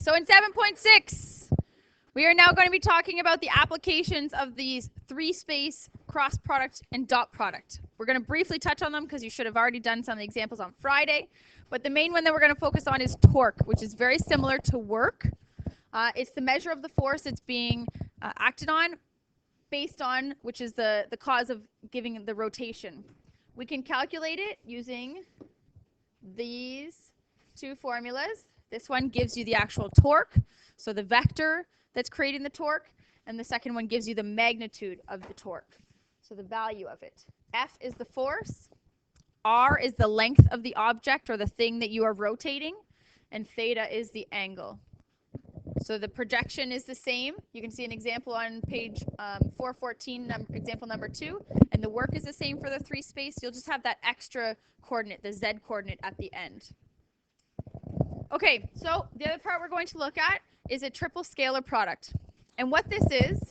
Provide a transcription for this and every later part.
So in 7.6, we are now going to be talking about the applications of these three-space, cross product, and dot product. We're going to briefly touch on them because you should have already done some of the examples on Friday. But the main one that we're going to focus on is torque, which is very similar to work. It's the measure of the force that's being acted on based on, which is the cause of giving the rotation. We can calculate it using these two formulas. This one gives you the actual torque, so the vector that's creating the torque, and the second one gives you the magnitude of the torque, so the value of it. F is the force, R is the length of the object or the thing that you are rotating, and theta is the angle. So the projection is the same. You can see an example on page 414, example number 2, and the work is the same for the three space. You'll just have that extra coordinate, the Z coordinate at the end. Okay, so the other part we're going to look at is a triple scalar product. And what this is,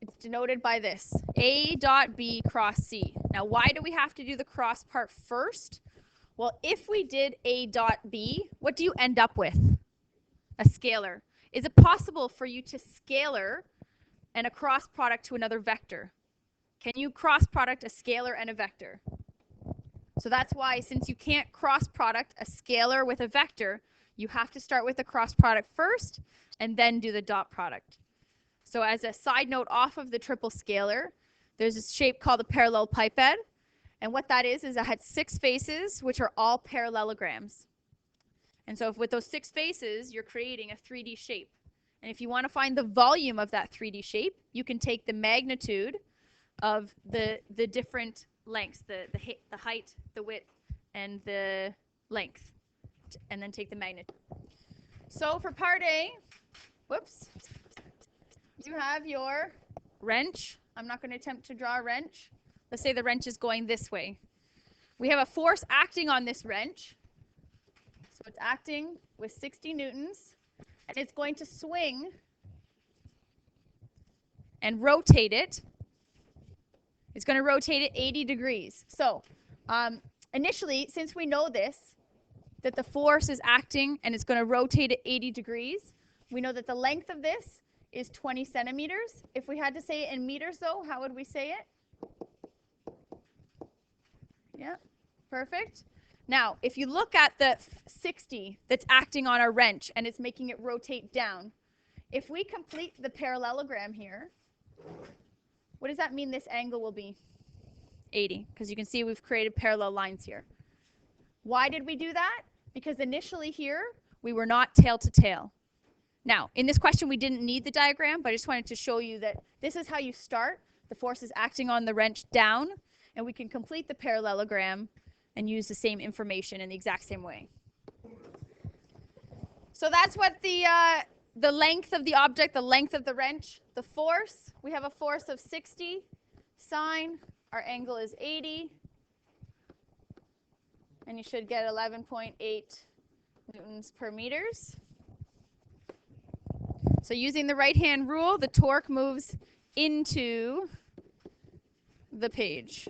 it's denoted by this, A dot B cross C. Now, why do we have to do the cross part first? Well, if we did A dot B, what do you end up with? A scalar. Is it possible for you to scalar and a cross product to another vector? Can you cross product a scalar and a vector? So that's why, since you can't cross product a scalar with a vector, you have to start with the cross product first and then do the dot product. So as a side note off of the triple scalar, there's a shape called a parallelepiped. And what that is it has 6 faces, which are all parallelograms. And so with those 6 faces, you're creating a 3D shape. And if you want to find the volume of that 3D shape, you can take the magnitude of the different lengths, the height, the width, and the length, and then take the magnitude. So for part A, whoops, you have your wrench. I'm not going to attempt to draw a wrench. Let's say the wrench is going this way. We have a force acting on this wrench. So it's acting with 60 newtons, and it's going to swing and rotate it. It's going to rotate it 80 degrees. So initially, since we know this, that the force is acting and it's going to rotate it 80 degrees, we know that the length of this is 20 centimeters. If we had to say it in meters, though, how would we say it? Yeah, perfect. Now, if you look at the 60 that's acting on our wrench and it's making it rotate down, if we complete the parallelogram here, what does that mean this angle will be? 80, because you can see we've created parallel lines here. Why did we do that? Because initially here, we were not tail to tail. Now, in this question, we didn't need the diagram, but I just wanted to show you that this is how you start. The force is acting on the wrench down, and we can complete the parallelogram and use the same information in the exact same way. So that's what the length of the object, the length of the wrench, the force. We have a force of 60 sine. Our angle is 80. And you should get 11.8 newtons per meters. So using the right-hand rule, the torque moves into the page,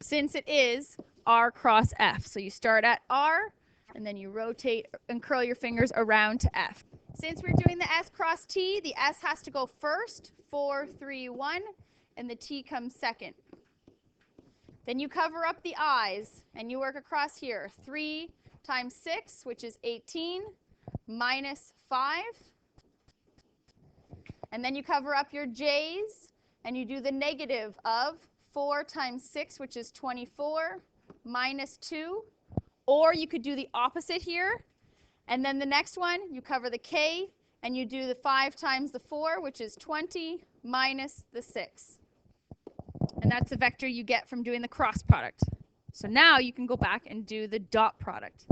since it is R cross F. So you start at R, and then you rotate and curl your fingers around to F. Since we're doing the S cross T, the S has to go first, 4, 3, 1, and the T comes second. Then you cover up the I's, and you work across here. 3 times 6, which is 18, minus 5. And then you cover up your J's, and you do the negative of 4 times 6, which is 24, minus 2. Or you could do the opposite here. And then the next one, you cover the K, and you do the 5 times the 4, which is 20, minus the 6. And that's the vector you get from doing the cross product. So now you can go back and do the dot product.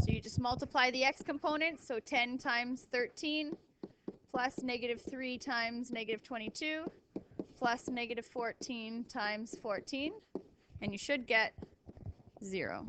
So you just multiply the x components, so 10 times 13, plus negative 3 times negative 22, plus negative 14 times 14, and you should get 0.